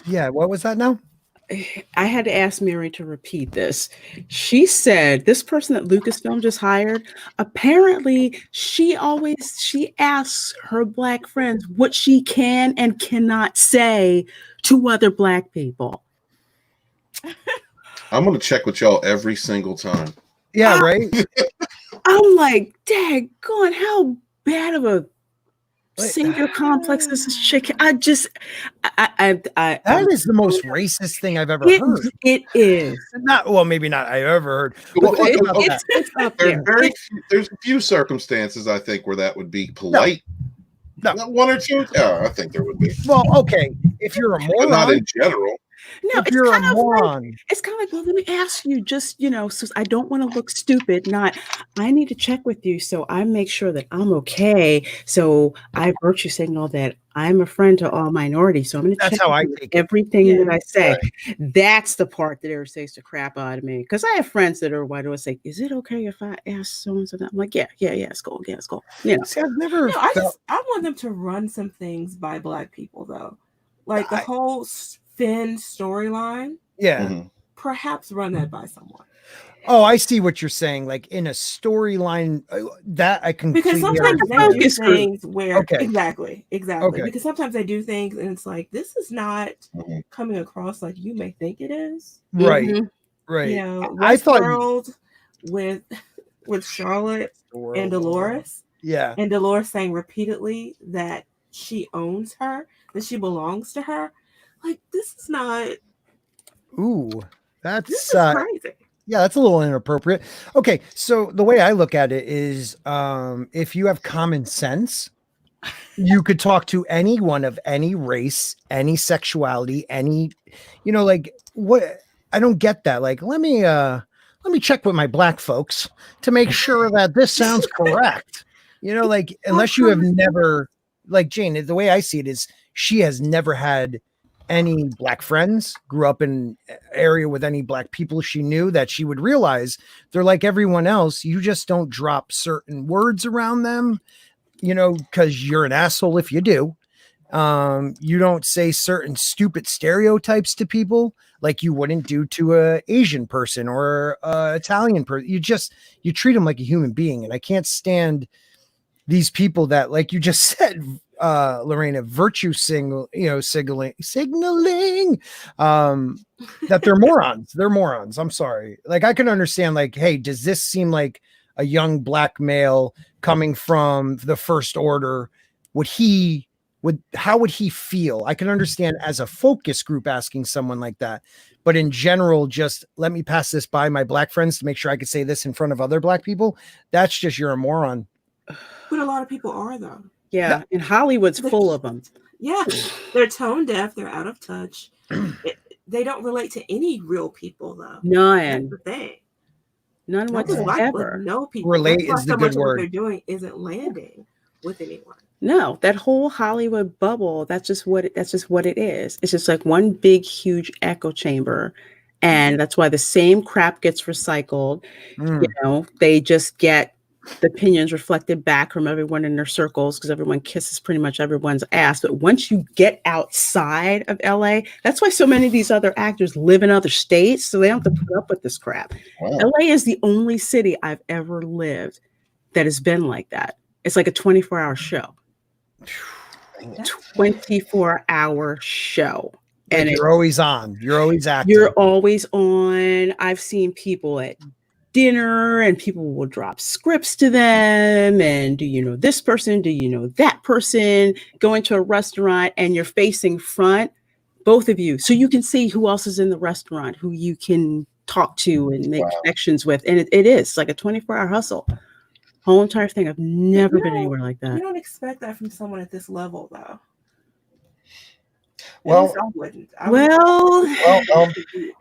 Yeah, what was that now? I had to ask Mary to repeat this. She said this person that Lucasfilm just hired, apparently she asks her Black friends what she can and cannot say to other Black people. I'm going to check with y'all every single time. Yeah, right? I'm like, daggone, how bad of a savior complex is this chick? That is the most racist thing I've ever heard. It is. Maybe not I've ever heard. Well, But it's up there. There's a few circumstances, I think, where that would be polite. No. Not one or two? Yeah, I think there would be. Well, okay. If you're a moron. But not in general. No, if you're a moron. It's kind of like, well, let me ask you, just, so I don't want to look stupid, I need to check with you so I make sure that I'm okay. So I virtue signal that I'm a friend to all minorities. So I'm going to check how I take everything that I say. Right. That's the part that irritates the crap out of me. Because I have friends that are white who say, is it okay if I ask so-and-so that? I'm like, yeah, it's cool. Yeah, it's cool. See, I've never I want them to run some things by Black people, though. Like the whole Finn storyline. Yeah. Mm-hmm. Perhaps run that by someone. Oh, I see what you're saying. Like in a storyline that I can, because sometimes they do things where exactly. Okay. Because sometimes they do things and it's like, this is not coming across like you may think it is. Right. Mm-hmm. Right. I thought with Charlotte and Dolores. Yeah. And Dolores saying repeatedly that she owns her, that she belongs to her. Like, this is not. Ooh, that's crazy. Yeah, that's a little inappropriate. Okay, so the way I look at it is, if you have common sense, you could talk to anyone of any race, any sexuality, any, like what? I don't get that. Like, let me check with my Black folks to make sure that this sounds correct. Like unless you have never, like Jane, the way I see it is, she has never had any Black friends, grew up in an area with any Black people she knew, that she would realize they're like everyone else. You just don't drop certain words around them, because you're an asshole if you do. You don't say certain stupid stereotypes to people like you wouldn't do to a Asian person or a Italian person. You treat them like a human being. And I can't stand these people that, like you just said, Lorena, virtue signaling, that they're morons. They're morons. I'm sorry. Like, I can understand, like, hey, does this seem like a young Black male coming from the First Order? How would he feel? I can understand as a focus group asking someone like that, but in general, just let me pass this by my Black friends to make sure I could say this in front of other Black people. That's just, you're a moron. But a lot of people are, though. Yeah, and Hollywood's full of them. Yeah, they're tone deaf. They're out of touch. They don't relate to any real people, though. None. That's the thing. None whatsoever. No people. Relate is the good word. What they're doing isn't landing with anyone. No, that whole Hollywood bubble, that's just what it is. It's just like one big, huge echo chamber. And that's why the same crap gets recycled. They just get the opinions reflected back from everyone in their circles because everyone kisses pretty much everyone's ass. But once you get outside of LA, that's why so many of these other actors live in other states, so they don't have to put up with this crap. Wow. LA is the only city I've ever lived that has been like that. It's like a 24-hour show. 24-hour show. And you're always on. You're always active. You're always on. I've seen people at dinner and people will drop scripts to them. And do you know this person? Do you know that person? Go into a restaurant and you're facing front, both of you. So you can see who else is in the restaurant, who you can talk to and make connections with. And it is like a 24-hour hustle. Whole entire thing. I've never been anywhere like that. You don't expect that from someone at this level, though. Well, I wouldn't.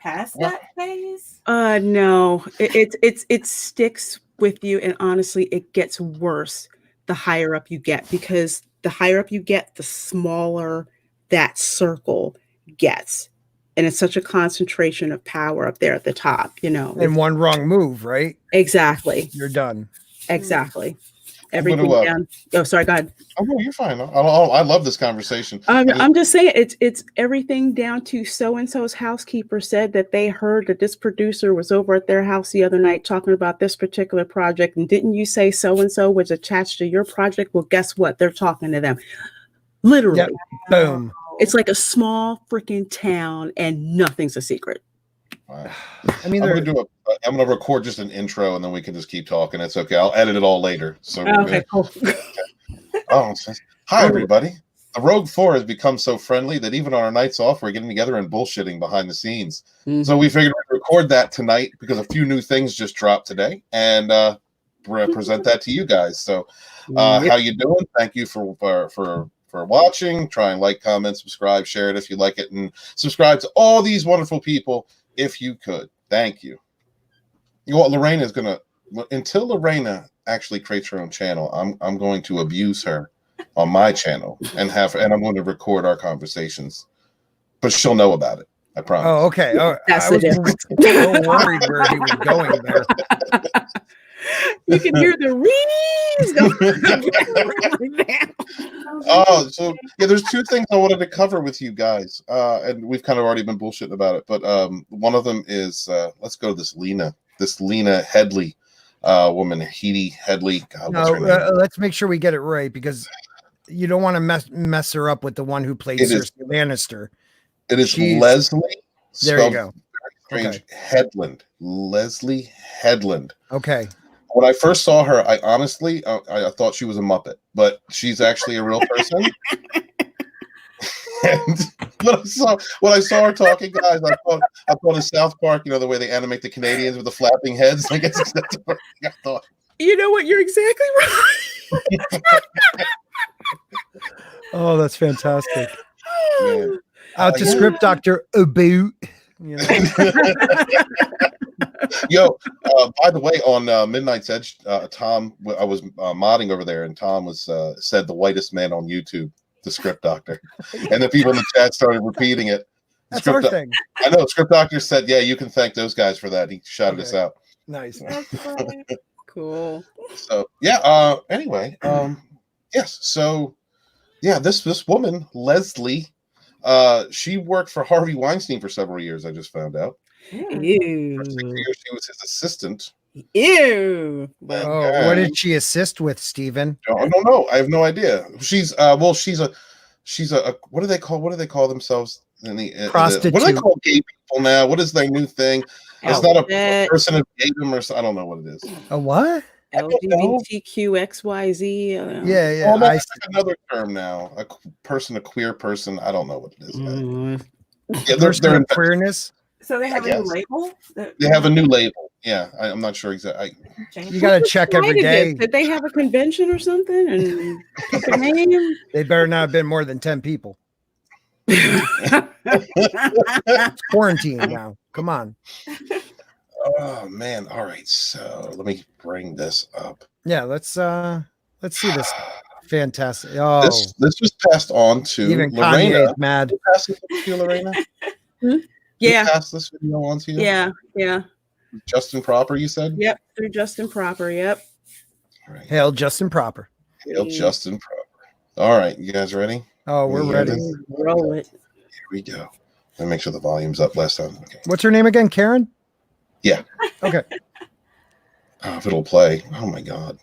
Past that phase. No, it sticks with you, and honestly, it gets worse the higher up you get, because the higher up you get, the smaller that circle gets, and it's such a concentration of power up there at the top. And one wrong move, right? Exactly. You're done. Exactly. everything down. Oh, sorry, go ahead. Oh, no, you're fine. I love this conversation. I'm just saying it's everything down to so-and-so's housekeeper said that they heard that this producer was over at their house the other night talking about this particular project. And didn't you say so-and-so was attached to your project? Well, guess what? They're talking to them. Literally. Yep. Boom. It's like a small freaking town and nothing's a secret. Wow. I mean, I'm gonna record just an intro and then we can just keep talking. It's okay. I'll edit it all later. So okay, cool. Oh, hi everybody. The Rogue 4 has become so friendly that even on our nights off, we're getting together and bullshitting behind the scenes. Mm-hmm. So we figured we'd record that tonight because a few new things just dropped today, and we're gonna present that to you guys. So, how you doing? Thank you for watching. Try and like, comment, subscribe, share it if you like it, and subscribe to all these wonderful people if you could. Thank you. You know what? Lorena is gonna, until Lorena actually creates her own channel, I'm going to abuse her on my channel and I'm going to record our conversations, but she'll know about it. I promise. Oh, okay. Oh, that's I was so worried where he was going there. You can hear the reeds going. Oh, so yeah, there's two things I wanted to cover with you guys, and we've kind of already been bullshitting about it. But one of them is let's go to this Leslye Headland woman, Headland. God, no, let's make sure we get it right because you don't want to mess her up with the one who played Cersei Lannister. It is Leslye. There you go. Strange. Okay. Headland. Leslye Headland. Okay. When I first saw her, I honestly I thought she was a Muppet, but she's actually a real person. And when I saw her talking, guys, I thought of South Park, the way they animate the Canadians with the flapping heads. I guess that's what I thought. You know what? You're exactly right. Oh, that's fantastic. Man. Out to script doctor about. Yo, by the way, on Midnight's Edge, Tom, I was modding over there, and Tom was said the whitest man on YouTube, the script doctor, and the people in the chat started repeating it. That's our thing. I know. Script doctor said, "Yeah, you can thank those guys for that." He shouted us out. Nice. Cool. So yeah. Anyway, yes. So yeah, this woman, Leslye, she worked for Harvey Weinstein for several years. I just found out. Ew. For 6 years, she was his assistant. Ew. What did she assist with, Steven? I don't know. I have no idea. She's a what do they call themselves in the prostitute? What do they call gay people now? What is their new thing? It's not a person of gaydom or I don't know what it is. A what? LGBTQXYZ. Yeah. Well, that's another term now. A queer person. I don't know what it is. Yeah, they're in queerness. So they have a new label? They have a new label. Yeah, I'm not sure exactly. You got to check every day. Did they have a convention or something? And pick a name? They better not have been more than 10 people. Quarantine now. Come on. Oh man! All right, so let me bring this up. Yeah, let's see this. Fantastic. Oh, this was passed on to even Lorena. Kanye is mad. Did you pass this to you, Lorena? Yeah. Pass this video on to you. Yeah. Justin Proper, you said? Yep, through Justin Proper. Yep. All right. Hail Justin Proper. Hail Justin Proper. All right, you guys ready? Oh, we're ready. Roll it. Here we go. Let me make sure the volume's up last time. Okay. What's her name again? Karen? Yeah. Okay. Oh, if it'll play. Oh my God.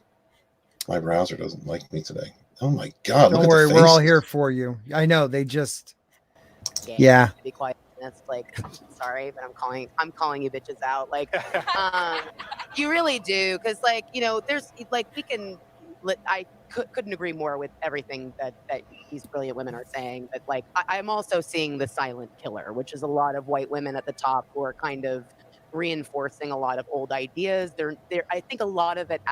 My browser doesn't like me today. Oh my God. Don't worry, we're all here for you. I know they just. Yeah. Be quiet. That's like, sorry, but I'm calling you bitches out. Like, you really do, because there's I couldn't agree more with everything that these brilliant women are saying. But I'm also seeing the silent killer, which is a lot of white women at the top who are kind of reinforcing a lot of old ideas. I think a lot of it,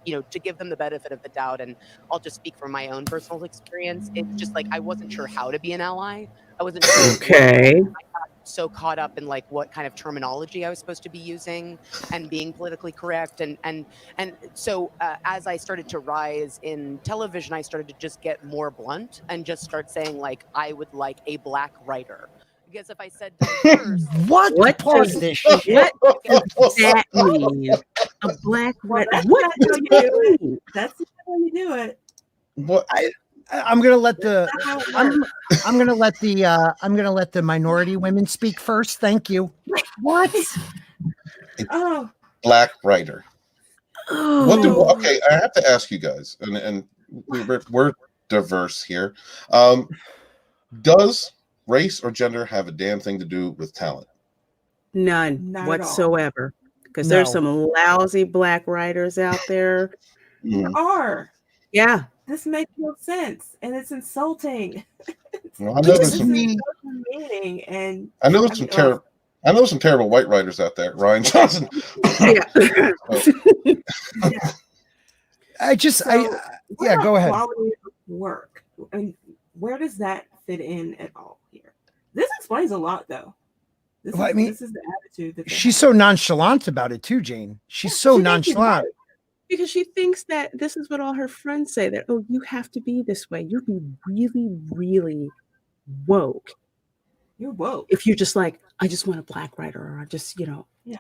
to give them the benefit of the doubt, and I'll just speak from my own personal experience. It's just I wasn't sure how to be an ally. I wasn't sure. Okay. I got so caught up in what kind of terminology I was supposed to be using and being politically correct. And so as I started to rise in television, I started to just get more blunt and just start saying I would like a black writer. Because if I said diverse, what pause this shit? What does that mean? A black writer? What does that mean? That's how you do it. What? I'm gonna let the I'm gonna let the minority women speak first. Thank you. What? Oh, Black writer. Oh. What do? Okay, I have to ask you guys, and we're diverse here. Does race or gender have a damn thing to do with talent? None Not whatsoever. Because No. there's some lousy Black writers out there. there are. Yeah. This makes no sense, and it's insulting. Well, I know there's some. Meaning, and I know there's some terrible. I know some terrible white writers out there. Ryan Johnson. Yeah. Yeah. Go ahead. Quality of work. And where does that fit in at all here? This explains a lot, though. This is the attitude that she's so nonchalant about it too, Jane. She's so nonchalant. Because she thinks that this is what all her friends say, that, oh, you have to be this way. You'd be really, really woke. You're woke. If you're just like, I just want a Black writer, or I just, Yeah.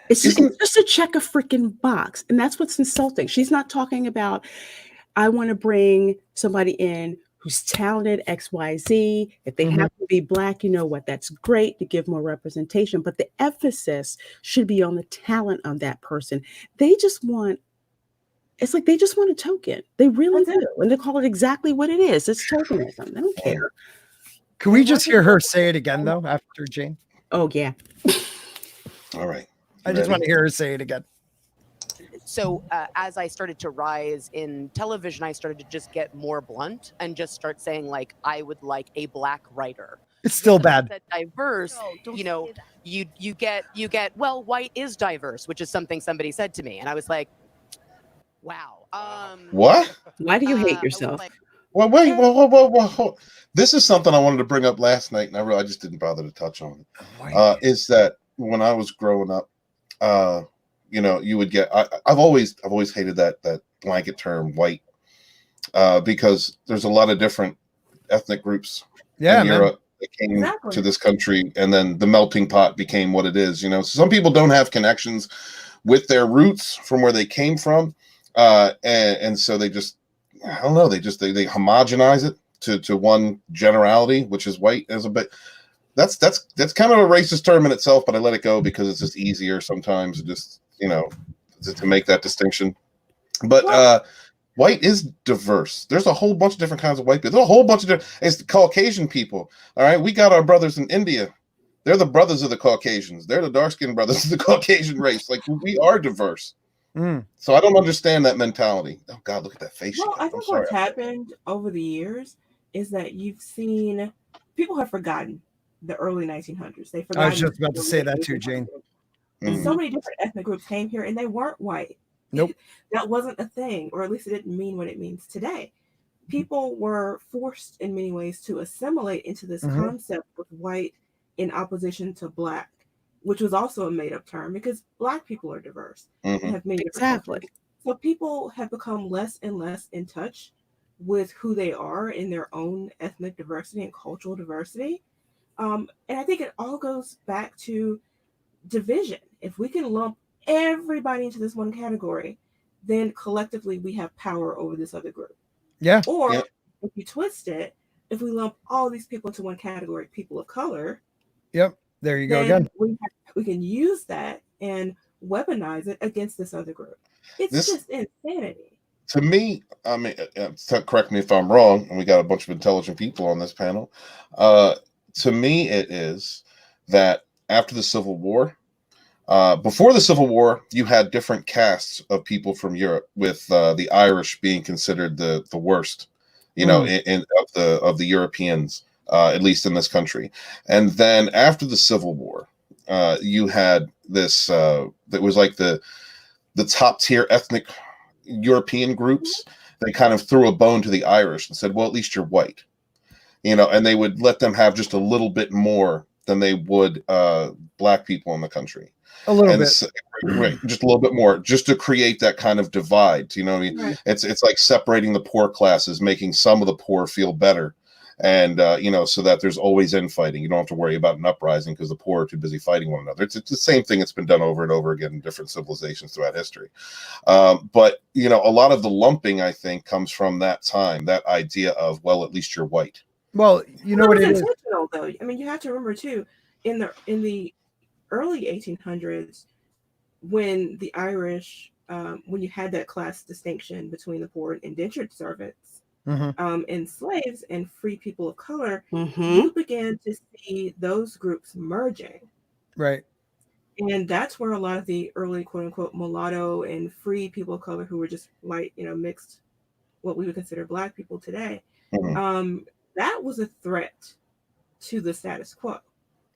It's just to check a freaking box. And that's what's insulting. She's not talking about, I want to bring somebody in who's talented, XYZ. If they have to be Black, you know what? That's great to give more representation. But the emphasis should be on the talent of that person. They just want, it's like they just want a token. They really do. And they call it exactly what it is. It's tokenism. They don't care. Can we just hear her say it again, though, after Jane? Oh, yeah. All right. I just want to hear her say it again. So as I started to rise in television, I started to just get more blunt and just start saying, like, I would like a Black writer. It's still bad. That diverse, you get, well, white is diverse, which is something somebody said to me. And I was like, wow. What? Why do you hate yourself? Well, wait, whoa. This is something I wanted to bring up last night, and I just didn't bother to touch on it. Is that when I was growing up, you would get. I've always hated that blanket term "white" because there's a lot of different ethnic groups in Europe that came to this country, and then the melting pot became what it is. So some people don't have connections with their roots from where they came from, and so they just, I don't know, they homogenize it to one generality, which is white, as a bit. That's kind of a racist term in itself, but I let it go because it's just easier sometimes to make that distinction. But white is diverse. There's a whole bunch of different kinds of white people. There's a whole bunch of different. It's the Caucasian people. All right, we got our brothers in India. They're the brothers of the Caucasians. They're the dark-skinned brothers of the Caucasian race. Like, we are diverse. So I don't understand that mentality. Oh God, look at that face. Well, I think what's happened over the years is that you've seen people have forgotten the early 1900s. They forgot. I was just about to say that too, Jane. So many different ethnic groups came here and they weren't white. Nope. That wasn't a thing, or at least it didn't mean what it means today. People were forced in many ways to assimilate into this concept of white in opposition to Black, which was also a made-up term because Black people are diverse and have many different cultures. So people have become less and less in touch with who they are in their own ethnic diversity and cultural diversity. And I think it all goes back to division. If we can lump everybody into this one category, then collectively we have power over this other group. Yeah. Or if you twist it, if we lump all these people into one category, people of color. Yep. There you go again. We can use that and weaponize it against this other group. It's just insanity. To me, I mean, correct me if I'm wrong, and we got a bunch of intelligent people on this panel. To me, it is that after the Civil War, before the Civil War, you had different castes of people from Europe, with the Irish being considered the worst, of the Europeans, at least in this country. And then after the Civil War, you had this that was like the top tier ethnic European groups. They kind of threw a bone to the Irish and said, well, at least you're white, and they would let them have just a little bit more than they would Black people in the country. A little bit. Right, just a little bit more, just to create that kind of divide. Right. It's like separating the poor classes, making some of the poor feel better, And so that there's always infighting. You don't have to worry about an uprising because the poor are too busy fighting one another. It's the same thing. It's been done over and over again in different civilizations throughout history. But a lot of the lumping, I think, comes from that time, that idea of, well, at least you're white. Well, what it is, though. I mean, you have to remember too, in the early 1800s, when the Irish, when you had that class distinction between the poor and indentured servants, and slaves and free people of color, you began to see those groups merging. Right. And that's where a lot of the early quote unquote mulatto and free people of color who were just light, mixed, what we would consider Black people today, that was a threat to the status quo.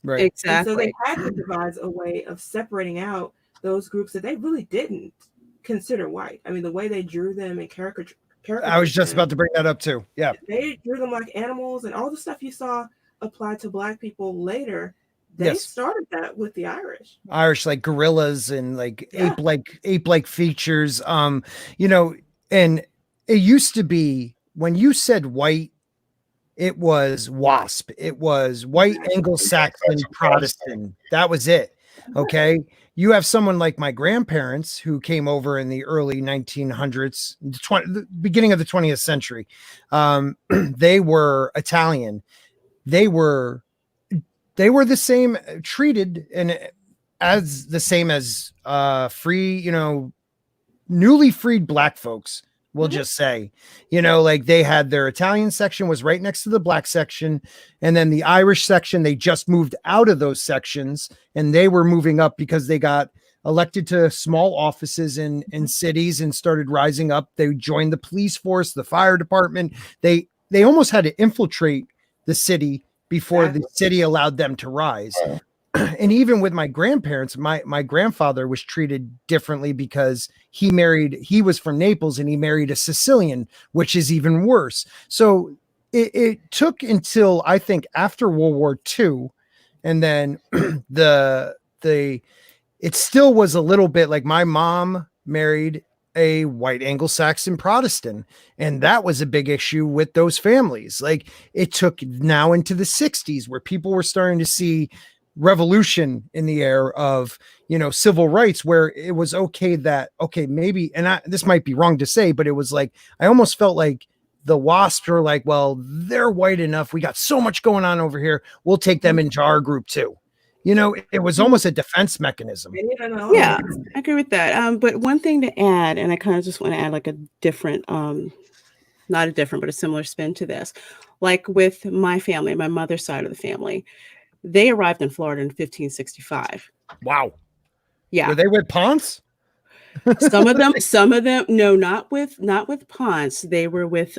Right. Exactly. And so they had to devise a way of separating out those groups that they really didn't consider white. I mean, the way they drew them and caricature. I was just about to bring that up too. Yeah. They drew them like animals, and all the stuff you saw applied to Black people later. They started that with the Irish. Like gorillas and like ape-like features. And it used to be when you said white, it was WASP. It was white Anglo-Saxon Protestant. That was it. Okay. You have someone like my grandparents who came over in the early 1900s, the beginning of the 20th century. They were Italian. They were the same, treated and as the same as free, newly freed Black folks. We'll just say, like they had their Italian section was right next to the Black section. And then the Irish section, they just moved out of those sections and they were moving up because they got elected to small offices in cities and started rising up. They joined the police force, the fire department. They almost had to infiltrate the city before the city allowed them to rise. And even with my grandparents, my grandfather was treated differently because he was from Naples and he married a Sicilian, which is even worse. So it took until I think after World War II, and then it still was a little bit like my mom married a white Anglo-Saxon Protestant. And that was a big issue with those families. Like it took now into the 60s where people were starting to see revolution in the air of, civil rights, where it was maybe, and this might be wrong to say, but it was like, I almost felt like the WASPs were like, well, they're white enough. We got so much going on over here. We'll take them into our group too. It was almost a defense mechanism. Yeah, I agree with that. But one thing to add, and I kind of just want to add like a different, not a different, but a similar spin to this. Like with my family, my mother's side of the family, they arrived in Florida in 1565. Wow. Yeah. Were they with Ponce? some of them, no, not with Ponce. They were with,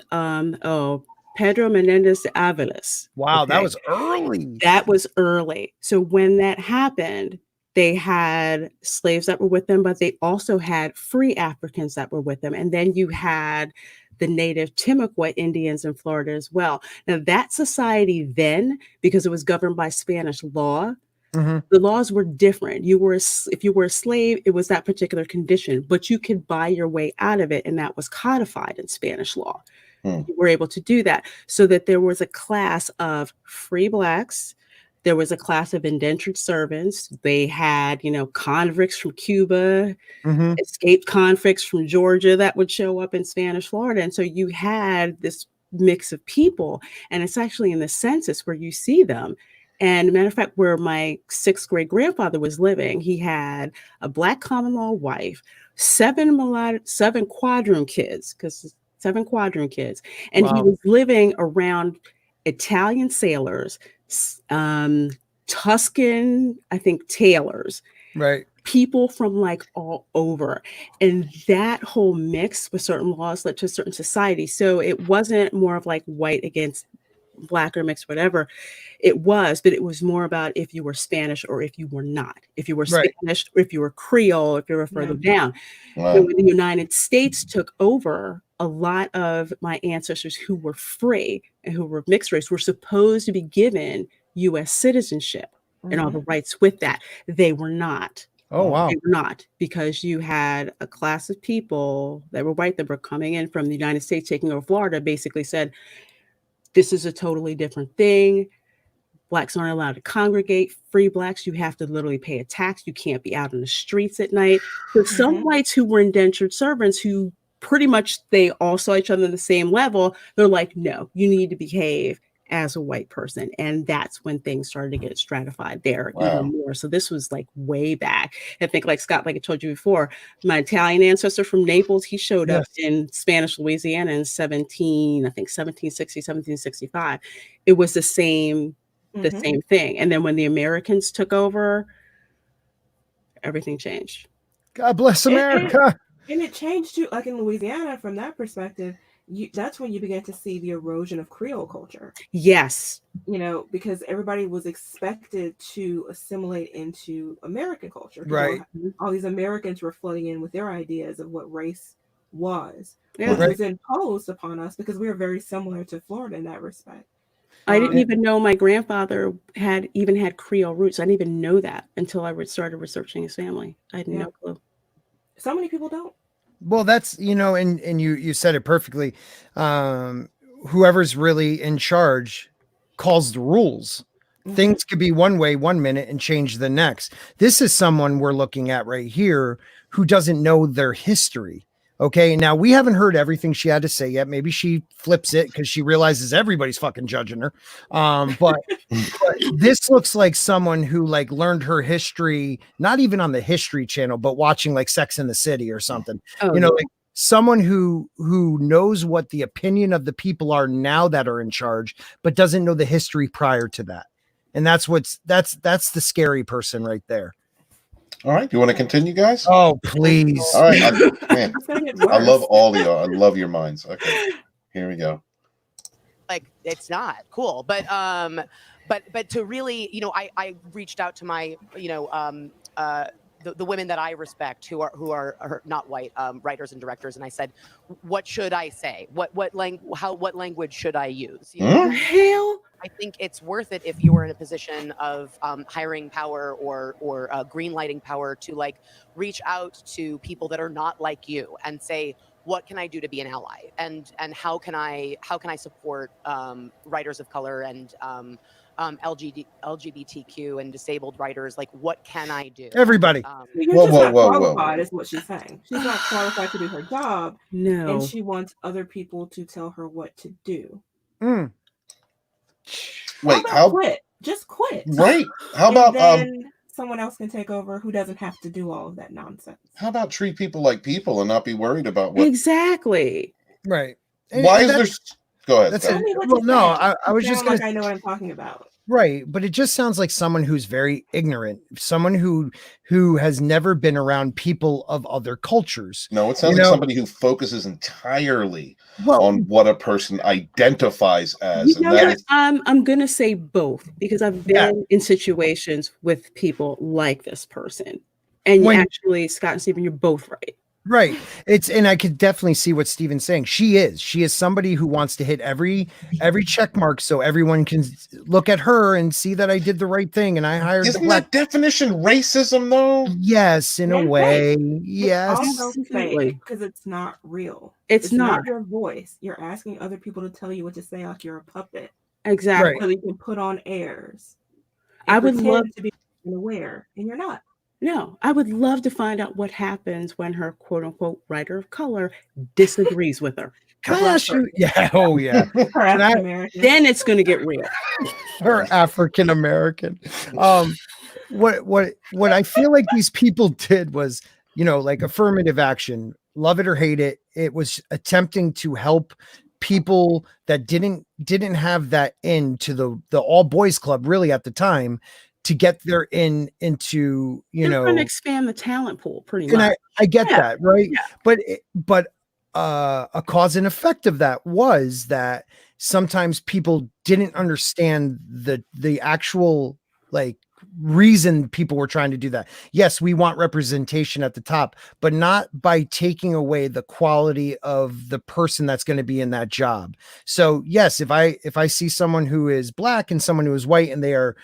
Pedro Menendez de Avalos. Wow, okay? That was early. That was early. So when that happened, they had slaves that were with them, but they also had free Africans that were with them. And then you had the native Timucua Indians in Florida as well. Now that society then, because it was governed by Spanish law, the laws were different. If you were a slave, it was that particular condition, but you could buy your way out of it. And that was codified in Spanish law. You were able to do that, so that there was a class of free Blacks. There was a class of indentured servants. They had, convicts from Cuba, escaped convicts from Georgia that would show up in Spanish Florida. And so you had this mix of people. And it's actually in the census where you see them. And matter of fact, where my 6th grade grandfather was living, he had a Black common law wife, 7 quadroon kids, because 7 quadroon kids. And he was living around Italian sailors, Tuscan, I think, tailors, right? People from like all over. And that whole mix with certain laws led to a certain society. So it wasn't more of like white against Black or mixed, whatever it was, but it was more about if you were Spanish or if you were not, if you were Spanish or if you were Creole, if you were further down. So when the United States took over, a lot of my ancestors who were free and who were mixed race were supposed to be given U.S. citizenship and all the rights with that. They were not. Oh, wow. They were not, because you had a class of people that were white that were coming in from the United States, taking over Florida, basically said, this is a totally different thing. Blacks aren't allowed to congregate. Free Blacks, you have to literally pay a tax. You can't be out in the streets at night. But some whites who were indentured servants, who pretty much they all saw each other on the same level, they're like, no, you need to behave as a white person. And that's when things started to get stratified there even more. So this was like way back. I think, like Scott, like I told you before, my Italian ancestor from Naples, he showed up in Spanish Louisiana in 1760, 1765. It was the same thing. And then when the Americans took over, everything changed. God bless America. And it changed too, like in Louisiana, from that perspective, that's when you began to see the erosion of Creole culture. Yes. You know, because everybody was expected to assimilate into American culture. Right. All these Americans were flooding in with their ideas of what race was. Yeah. Which was imposed upon us because we were very similar to Florida in that respect. I didn't even know my grandfather had Creole roots. I didn't even know that until I started researching his family. I had no clue. So many people don't. Well, that's, you know, and you said it perfectly. Whoever's really in charge calls the rules. Things could be one way one minute and change the next. This is someone we're looking at right here who doesn't know their history. Okay, now we haven't heard everything she had to say yet. Maybe she flips it because she realizes everybody's fucking judging her. But this looks like someone who like learned her history, not even on the History Channel, but watching like Sex in the City or something. Like someone who knows what the opinion of the people are now that are in charge, but doesn't know the history prior to that. And that's the scary person right there. All right. You want to continue, guys? Oh, please. All right. I love all of you. I love your minds. Okay. Here we go. Like, it's not cool. But to really, you know, I reached out to my, you know, the women that I respect who are not white writers and directors, and I said, what should I say? What language should I use? You know? Hell, I think it's worth it if you are in a position of hiring power or green lighting power to like reach out to people that are not like you and say, what can I do to be an ally, and how can I support writers of color and LGBTQ and disabled writers? Like, what can I do? Everybody. You're just not qualified, is what she's saying. She's not qualified to do her job. No. And she wants other people to tell her what to do. Wait, quit? Just quit. Right. How about then someone else can take over who doesn't have to do all of that nonsense. How about treat people like people and not be worried about what exactly. Right. Why is there? Go ahead. That's it. Well, no, I was just like I know what I'm talking about. Right, but it just sounds like someone who's very ignorant, someone who has never been around people of other cultures. No, it sounds like somebody who focuses entirely on what a person identifies as. You know, and that is, I'm gonna say both, because I've been in situations with people like this person, and actually, Scott and Stephen, you're both right. Right. And I could definitely see what Steven's saying. She is somebody who wants to hit every check mark so everyone can look at her and see that I did the right thing and I hired Isn't that definition racism though? Yes, in a way. Yes. Because it's not real. It's not your voice. You're asking other people to tell you what to say like you're a puppet. Exactly. So you can put on airs. I would love to be aware, and you're not. No, I would love to find out what happens when her quote unquote writer of color disagrees with her. Yeah. Oh, yeah. Then it's going to get real. Her African American. What I feel like these people did was, you know, like affirmative action, love it or hate it. It was attempting to help people that didn't have that into the all boys club really at the time, to get their into, They're trying to expand the talent pool pretty much. And I get that, right? Yeah. But a cause and effect of that was that sometimes people didn't understand the actual like reason people were trying to do that. Yes, we want representation at the top, but not by taking away the quality of the person that's going to be in that job. So yes, if I see someone who is black and someone who is white and they are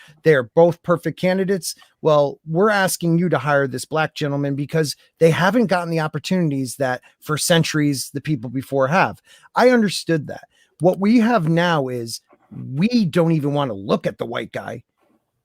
both perfect candidates, well, we're asking you to hire this black gentleman because they haven't gotten the opportunities that for centuries the people before have. I understood that. What we have now is we don't even want to look at the white guy.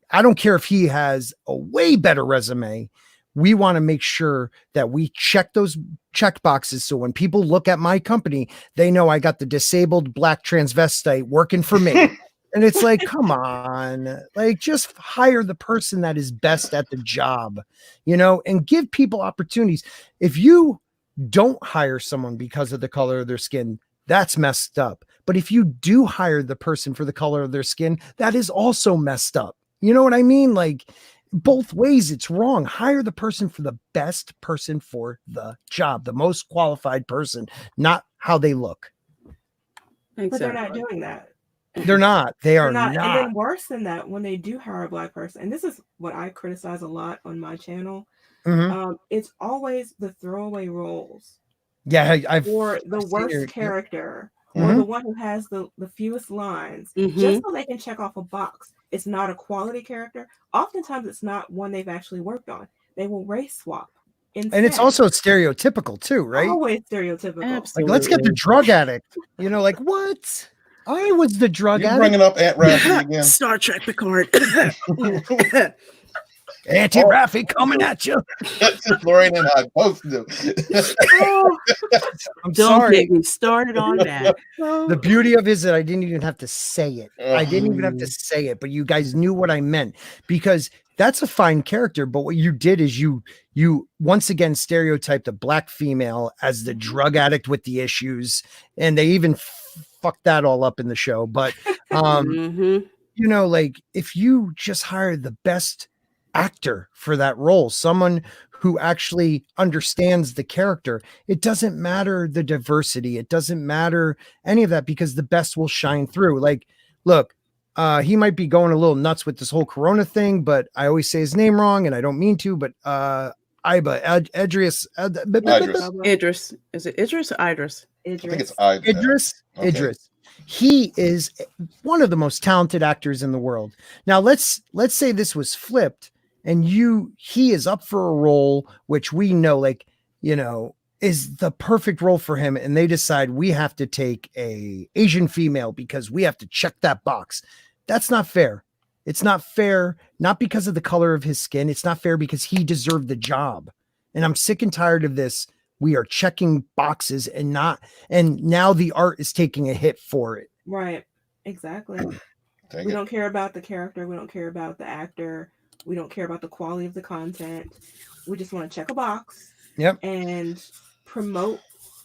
I don't care if he has a way better resume. We want to make sure that we check those check boxes. So when people look at my company, they know I got the disabled black transvestite working for me. And it's like, come on, like just hire the person that is best at the job, you know, and give people opportunities. If you don't hire someone because of the color of their skin, that's messed up. But if you do hire the person for the color of their skin, that is also messed up. You know what I mean? Like both ways, it's wrong. Hire the person for the best person for the job, the most qualified person, not how they look. But they're not doing that. They're not. They are not. And then worse than that, when they do hire a black person, and this is what I criticize a lot on my channel, it's always the throwaway roles. Yeah, or the worst character, or the one who has the fewest lines, just so they can check off a box. It's not a quality character. Oftentimes, it's not one they've actually worked on. They will race swap. Instead. And it's also stereotypical too, right? Always stereotypical. Absolutely. Like, let's get the drug addict. You know, like what? I was the drug addict. Bringing up Aunt Raffy again. Star Trek Picard. Auntie Raffy coming at you. Lorraine and I both do. I'm Don't sorry. get me started on that. The beauty of it is that I didn't even have to say it. I didn't even have to say it, but you guys knew what I meant, because that's a fine character. But what you did is you once again stereotyped a black female as the drug addict with the issues, and they even fucked that all up in the show. But you know, like if you just hire the best actor for that role, someone who actually understands the character, it doesn't matter the diversity, it doesn't matter any of that, because the best will shine through. Like, look, he might be going a little nuts with this whole corona thing, but I always say his name wrong and I don't mean to, but Idris. Idris. Is it Idris or Idris? I think it's Idris. Okay. Idris. He is one of the most talented actors in the world. Now let's say this was flipped, and he is up for a role which we know, like, you know, is the perfect role for him, and they decide we have to take a Asian female because we have to check that box. That's not fair. It's not fair, not because of the color of his skin. It's not fair because he deserved the job. And I'm sick and tired of this. We are checking boxes and now the art is taking a hit for it. Right. Exactly. We don't care about the character. We don't care about the actor. We don't care about the quality of the content. We just want to check a box. Yep. And promote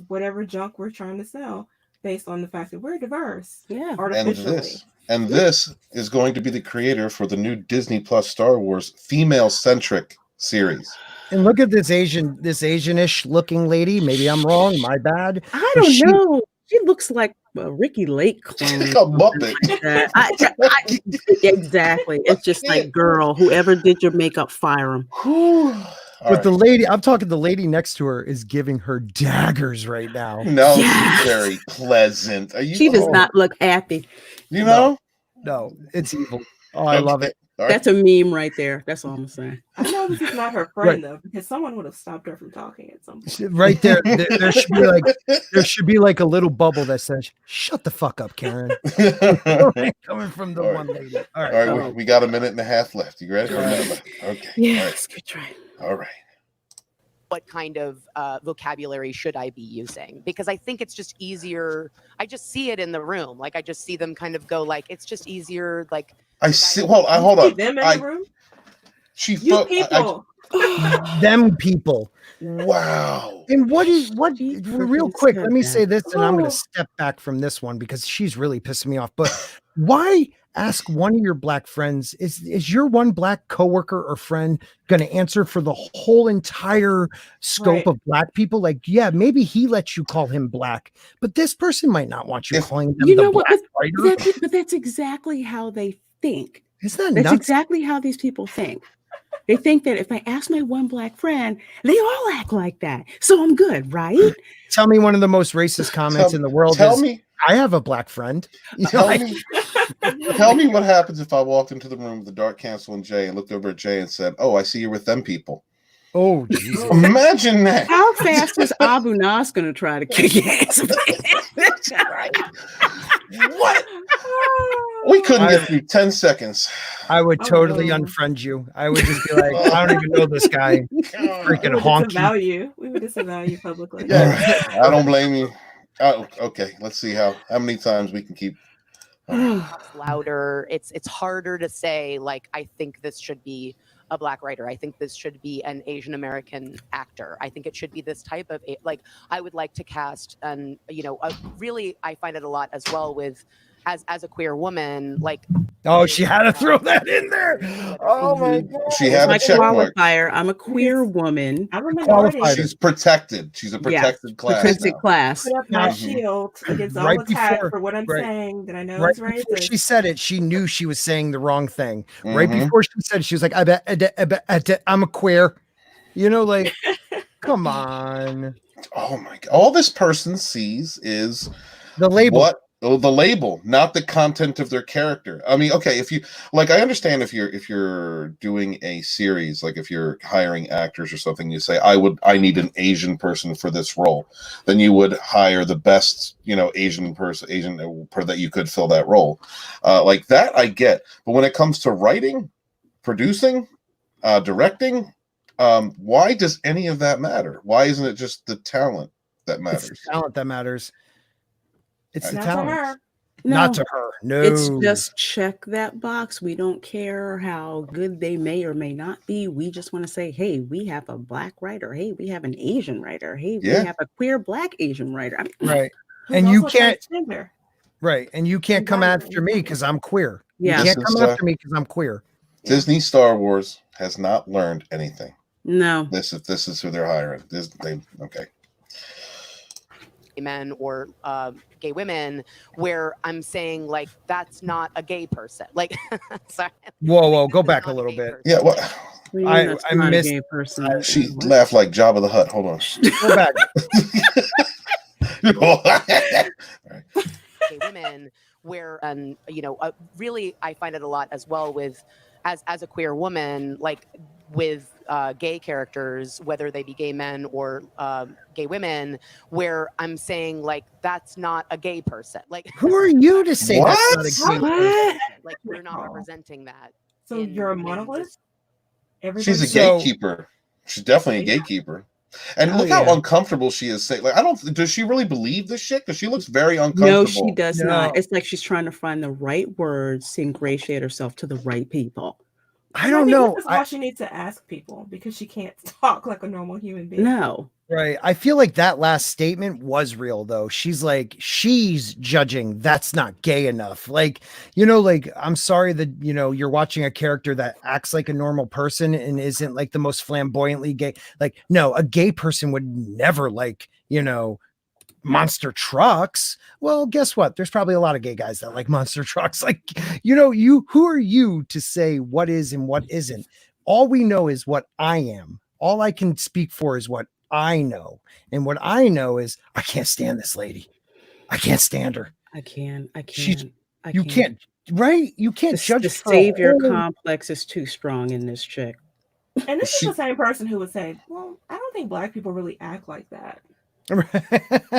whatever junk we're trying to sell based on the fact that we're diverse. Yeah. Artificially. And this is going to be the creator for the new Disney Plus Star Wars female-centric series. And look at this Asian-ish looking lady. Maybe I'm wrong. My bad. I don't know. She looks like a Ricky Lake clone. Like a Muppet. Exactly. It's just like, girl, whoever did your makeup, fire him. But the lady, I'm talking, the lady next to her is giving her daggers right now. No, yes. She's very pleasant. She does not look happy. You know? No, it's evil. Oh, I love it. Right. That's a meme right there. That's all I'm saying. I know this is not her friend though, because someone would have stopped her from talking at some point. Right there, there should be like a little bubble that says, "Shut the fuck up, Karen." Coming from the one lady. All right, we got a minute and a half left. You ready? Okay. Yes, good try. All right. What kind of vocabulary should I be using? Because I think it's just easier. I just see it in the room. Like I just see them kind of go like, it's just easier. Like I see. Well, hold on. Them in the room? People. Them people. Wow. And real quick, let me say this, and I'm going to step back from this one because she's really pissing me off. But why ask one of your black friends, is your one black coworker or friend going to answer for the whole entire scope of black people? Like, yeah, maybe he lets you call him black, but this person might not want you calling them the black writer. But that's exactly how they think. Isn't that That's nuts? exactly how these people think. They think that if I ask my one black friend, they all act like that. So I'm good, right? Tell me one of the most racist comments in the world. Tell me. I have a black friend. Tell me what happens if I walked into the room with the Dark Council and Jay and looked over at Jay and said, "Oh, I see you're with them people." Oh, Jesus. Imagine that. How fast is Abu Nas going to try to kick your ass? That's right. What? We couldn't get through 10 seconons. I would totally no. unfriend you. I would just be like, I don't even know this guy. Freaking honky. We would disavow you publicly. All right. I don't blame you. Oh, okay, let's see how many times we can keep. Louder. It's harder to say, like, I think this should be a Black writer. I think this should be an Asian American actor. I think it should be this type of, like, I would like to cast, and really, I find it a lot as well with, as a queer woman, like. Oh, she had to throw that in there. Oh my God. She had a check mark. Qualifier. I'm a queer woman. I'm a minority. She's protected. She's a protected class. Protected class. Put up my shield against all attack for what I'm saying that I know is racist. Before she said it, she knew she was saying the wrong thing. Right before she said it, she was like, I bet I'm a queer. Like, come on. Oh my God. All this person sees is the label. What? Oh, the label, not the content of their character. I mean, okay, if you like, I understand if you're doing a series, like if you're hiring actors or something, you say, I need an Asian person for this role. Then you would hire the best, Asian that you could fill that role. Like that, I get. But when it comes to writing, producing, directing, why does any of that matter? Why isn't it just the talent that matters? It's the talent that matters. It's the Not talent. to her. Not to her. No. It's just check that box. We don't care how good they may or may not be. We just want to say, hey, we have a Black writer. Hey, we have an Asian writer. Hey, we have a queer Black Asian writer. Right. And you can't. Right. And you can't come after me because I'm queer. Yeah. You can't come after me because I'm queer. Disney Star Wars has not learned anything. No. This is who they're hiring. Okay. Men or gay women, where I'm saying, like, that's not a gay person. Like, sorry. Whoa, go back a little bit. Person. Yeah, what? I missed. A gay person. She laughed like Jabba the Hutt. Hold on. Go back. Gay women, where really, I find it a lot as well with, as a queer woman, like with gay characters, whether they be gay men or gay women, where I'm saying, like, that's not a gay person. Like, who are you to say what? That's not a gay person? Like, we're not representing that. So you're a monolith? She's a gatekeeper. She's definitely a gatekeeper. And look how uncomfortable she is saying. Like, does she really believe this shit? Because she looks very uncomfortable. No, she does not. It's like she's trying to find the right words to ingratiate herself to the right people. I don't know. This is why she needs to ask people, because she can't talk like a normal human being. No. Right. I feel like that last statement was real, though. She's judging. That's not gay enough. Like, like, I'm sorry that, you're watching a character that acts like a normal person and isn't like the most flamboyantly gay. Like, no, a gay person would never like, monster trucks. Well, guess what? There's probably a lot of gay guys that like monster trucks. Like, who are you to say what is and what isn't? All we know is what I am. All I can speak for is what I know. And what I know is I can't stand this lady. I can't stand her. I can't. You can't, right? You can't judge. The savior complex is too strong in this chick. And this is the same person who would say, well, I don't think Black people really act like that.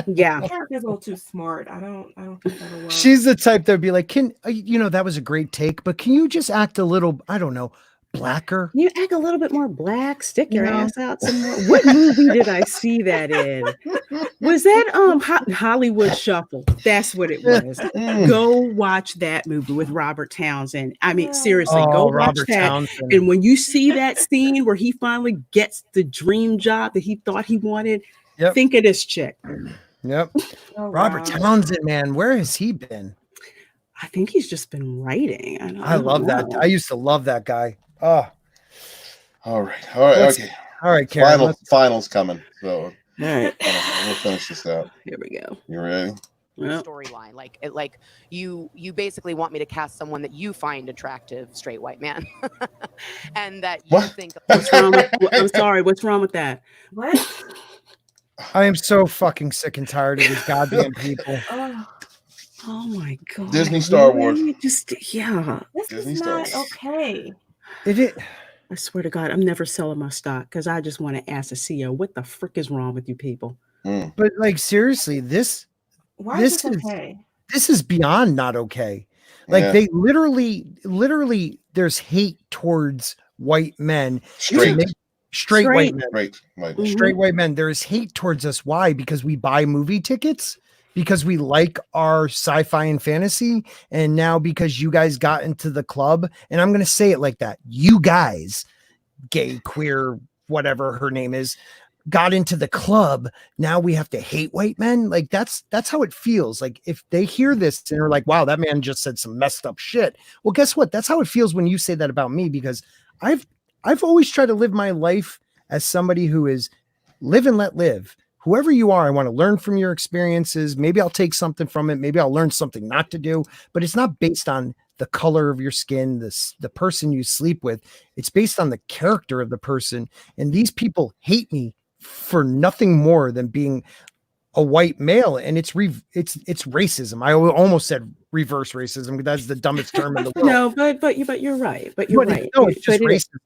Yeah, America's a little too smart. I don't think that'll work. She's the type that would be like, that was a great take, but can you just act a little, I don't know, blacker? You act a little bit more Black. Stick your ass out some more. What movie did I see that in? Was that Hollywood Shuffle? That's what it was. Go watch that movie with Robert Townsend. I mean, seriously, go watch that. Townsend. And when you see that scene where he finally gets the dream job that he thought he wanted, think of this chick. Yep. Oh, Robert Townsend, man, where has he been? I think he's just been writing. I love that. I used to love that guy. Oh. All right. Okay. All right, Karen. Finals coming. So all right. We'll finish this out. Here we go. You ready? Storyline, like you basically want me to cast someone that you find attractive, straight white man, and that you think. What's wrong with? I'm sorry. What's wrong with that? What? I am so fucking sick and tired of these goddamn people. Oh my God. Disney Star Wars. This is not okay. I swear to God, I'm never selling my stock because I just want to ask the CEO, what the frick is wrong with you people? But like, seriously, Why is this okay? this is beyond not okay. Like they literally, there's hate towards white men. Straight white men. Straight white men. There's hate towards us. Why? Because we buy movie tickets, because we like our sci-fi and fantasy, and now because you guys got into the club, and I'm going to say it like that. You guys, gay, queer, whatever her name is, got into the club. Now we have to hate white men. Like that's how it feels. Like if they hear this and they're like, wow, that man just said some messed up shit. Well, guess what? That's how it feels when you say that about me, because I've always tried to live my life as somebody who is live and let live. Whoever you are, I want to learn from your experiences. Maybe I'll take something from it. Maybe I'll learn something not to do, but it's not based on the color of your skin, the person you sleep with. It's based on the character of the person. And these people hate me for nothing more than being a white male, and it's racism. I almost said reverse racism, because that's the dumbest term in the world. No, but you're right. But you're right. No, it's just racism.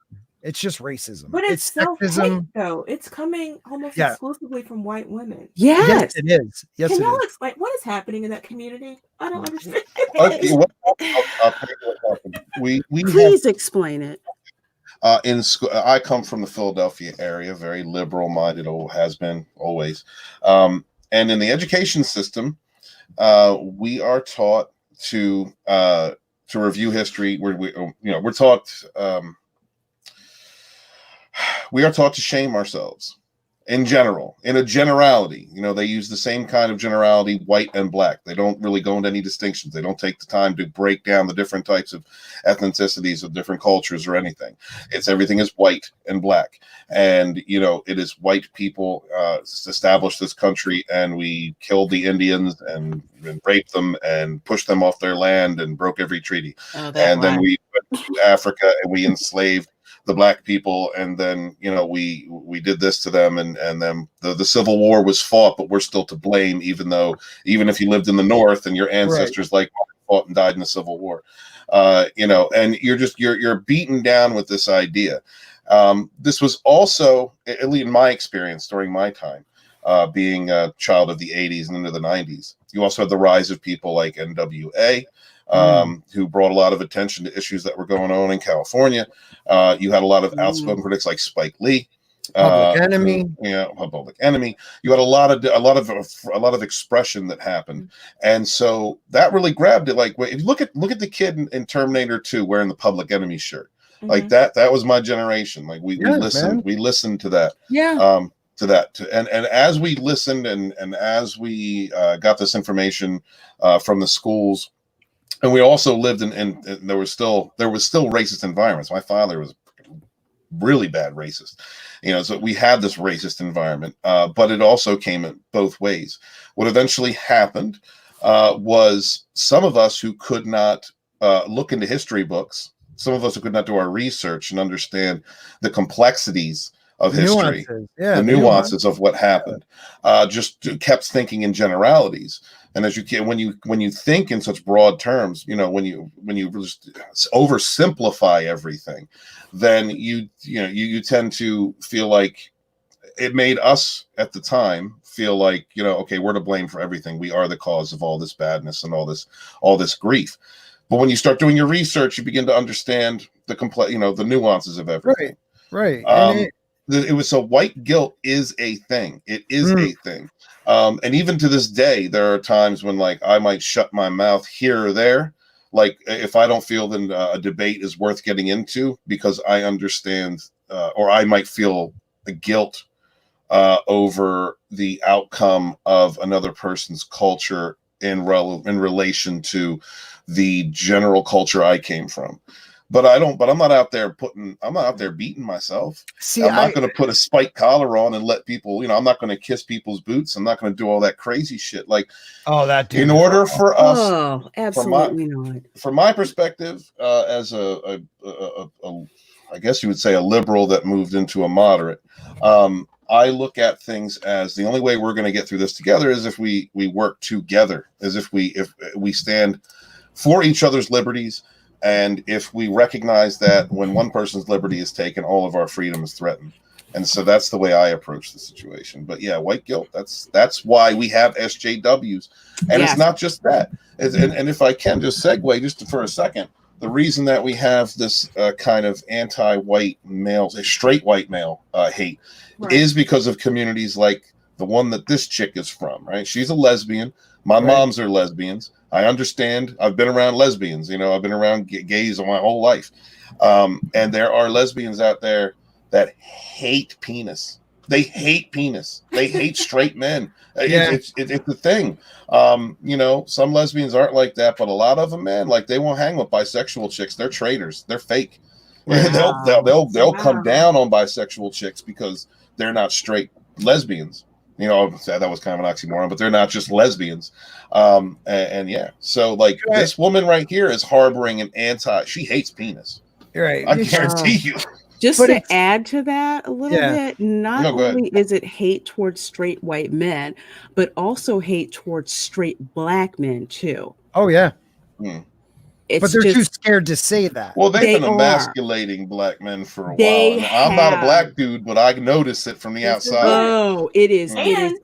It's just racism. But it's sexism, though. It's coming almost exclusively from white women. Yes, it is. Yes, can y'all explain what is happening in that community? I don't understand. I'll tell you what happened. We please explain it. In school, I come from the Philadelphia area, very liberal-minded, has been always. And in the education system, we are taught to review history. We're taught we are taught to shame ourselves. In general, in a generality, they use the same kind of generality, white and black. They don't really go into any distinctions. They don't take the time to break down the different types of ethnicities of different cultures or anything. Everything is white and black. And, it is white people established this country, and we killed the Indians and raped them and pushed them off their land and broke every treaty. Then we went to Africa and we enslaved the black people, and then we did this to them, and then the Civil War was fought, but we're still to blame, even if you lived in the North and your ancestors fought and died in the Civil War, and you're beaten down with this idea. This was also, at least in my experience during my time, being a child of the 80s and into the 90s. You also had the rise of people like NWA, who brought a lot of attention to issues that were going on in California. You had a lot of outspoken critics like Spike Lee, Public Enemy. Public Enemy. You had a lot of expression that happened, and so that really grabbed it. Like, if you look at the kid in Terminator 2 wearing the Public Enemy shirt, like that was my generation. Like we listened to that. To that, and as we listened and as we got this information from the schools. And we also lived in there was still racist environments. My father was really bad racist, so we had this racist environment, but it also came in both ways. What eventually happened was some of us who could not look into history books, some of us who could not do our research and understand the complexities of history, the nuances of what happened, just kept thinking in generalities. And as you can, when you think in such broad terms, when you just oversimplify everything, then you tend to feel like it made us at the time feel like, okay, we're to blame for everything. We are the cause of all this badness and all this grief. But when you start doing your research, you begin to understand the nuances of everything. Right. It was so white guilt is a thing. It is a thing. And even to this day, there are times when I might shut my mouth here or there, like if I don't feel that a debate is worth getting into, because I understand, or I might feel a guilt over the outcome of another person's culture in relation to the general culture I came from. But I'm not out there beating myself. See, I'm not going to put a spiked collar on and let people, I'm not going to kiss people's boots. I'm not going to do all that crazy shit. That dude. In order for us, absolutely not. From my perspective, as I guess you would say a liberal that moved into a moderate, I look at things as the only way we're going to get through this together is if we work together, as if we stand for each other's liberties. And if we recognize that when one person's liberty is taken, all of our freedom is threatened. And so that's the way I approach the situation. But yeah, white guilt, that's why we have SJWs. And it's not just that. And if I can just segue just for a second, the reason that we have this kind of anti-white male, straight white male hate is because of communities like the one that this chick is from, right? She's a lesbian. My moms are lesbians. I understand. I've been around lesbians. You know, I've been around gays my whole life. And there are lesbians out there that hate penis. They hate penis. They hate straight men. It's the thing. You know, some lesbians aren't like that, but a lot of them, man, like they won't hang with bisexual chicks. They're traitors. They're fake. They'll come down on bisexual chicks because they're not straight lesbians. You know, that was kind of an oxymoron, but they're not just lesbians. And yeah, so like this woman right here is harboring she hates penis. Right. I guarantee you. Just to add to that a little bit, not only is it hate towards straight white men, but also hate towards straight black men too. Oh yeah. But they're too scared to say that. Well, they've been emasculating black men for a while. I'm not a black dude, but I notice it from the outside. Oh, it is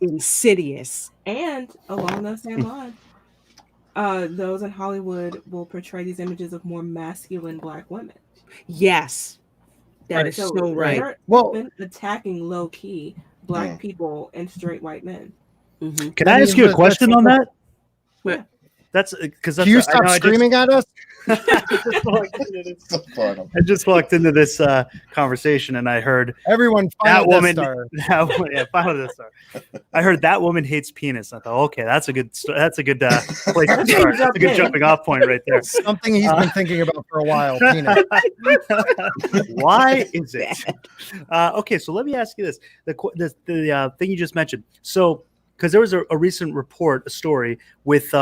insidious. And along those same lines, those in Hollywood will portray these images of more masculine black women. Yes. That is so right. Well, been attacking low key black people and straight white men. Can I ask you a question on that? What? That's because you stop screaming at us. I just walked into this conversation and I heard everyone that woman. Final DeathStar. I heard that woman hates penis. I thought, okay, that's a good place to start. That's a good jumping off point right there. Something he's been thinking about for a while. Penis. Why is it? Okay, so let me ask you this: the thing you just mentioned. So, because there was a recent report, a story with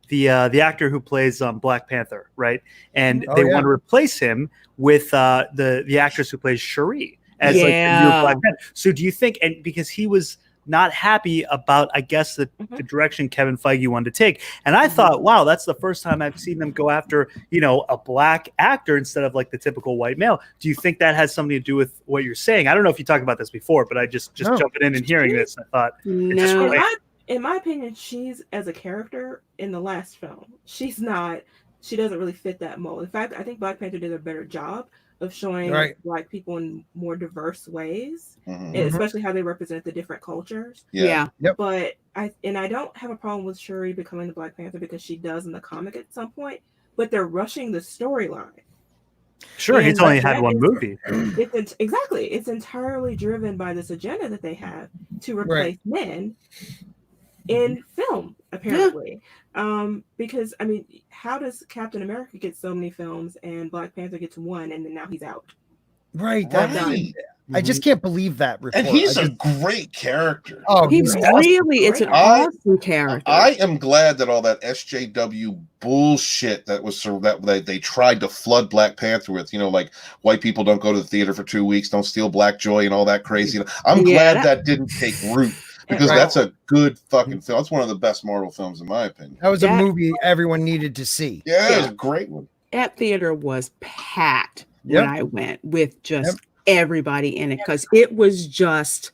the actor who plays Black Panther, right? And they want to replace him with the actress who plays Shuri as like the new Black Panther. So do you think, and because he was not happy about, I guess, the direction Kevin Feige wanted to take, and I thought, wow, that's the first time I've seen them go after, you know, a black actor instead of like the typical white male. Do you think that has something to do with what you're saying? I don't know if you talked about this before, but I just jumping in and hearing this, I thought, in my opinion, she's as a character in the last film, she doesn't really fit that mold. In fact, I think Black Panther did a better job of showing black people in more diverse ways, and especially how they represent the different cultures. But I don't have a problem with Shuri becoming the Black Panther because she does in the comic at some point, but they're rushing the storyline. Sure, he's only had one movie. It's entirely driven by this agenda that they have to replace men in film, apparently. Because I mean, how does Captain America get so many films and Black Panther gets one and then now he's out? Right. I just can't believe that report. And he's a great character. Oh, he's really, it's an awesome character. I am glad that all that SJW bullshit that they tried to flood Black Panther with, you know, like white people don't go to the theater for 2 weeks, don't steal Black Joy and all that crazy. I'm glad that didn't take root. Because that's a good fucking film. It's one of the best Marvel films, in my opinion. That was a movie everyone needed to see. Yeah, it was a great one. That theater was packed when I went with just everybody in it because it was just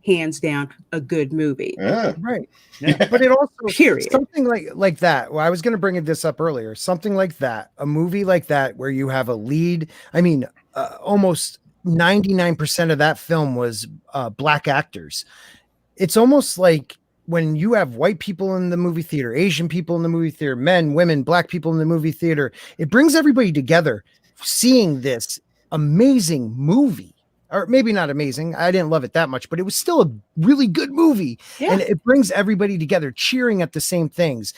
hands down a good movie. Yeah, right. Yeah. But it also something like that. Well, I was going to bring this up earlier. Something like that, a movie like that where you have a lead. I mean, almost 99% of that film was black actors. It's almost like when you have white people in the movie theater, Asian people in the movie theater, men, women, black people in the movie theater, it brings everybody together seeing this amazing movie. Or maybe not amazing. I didn't love it that much, but it was still a really good movie. Yeah. And it brings everybody together cheering at the same things.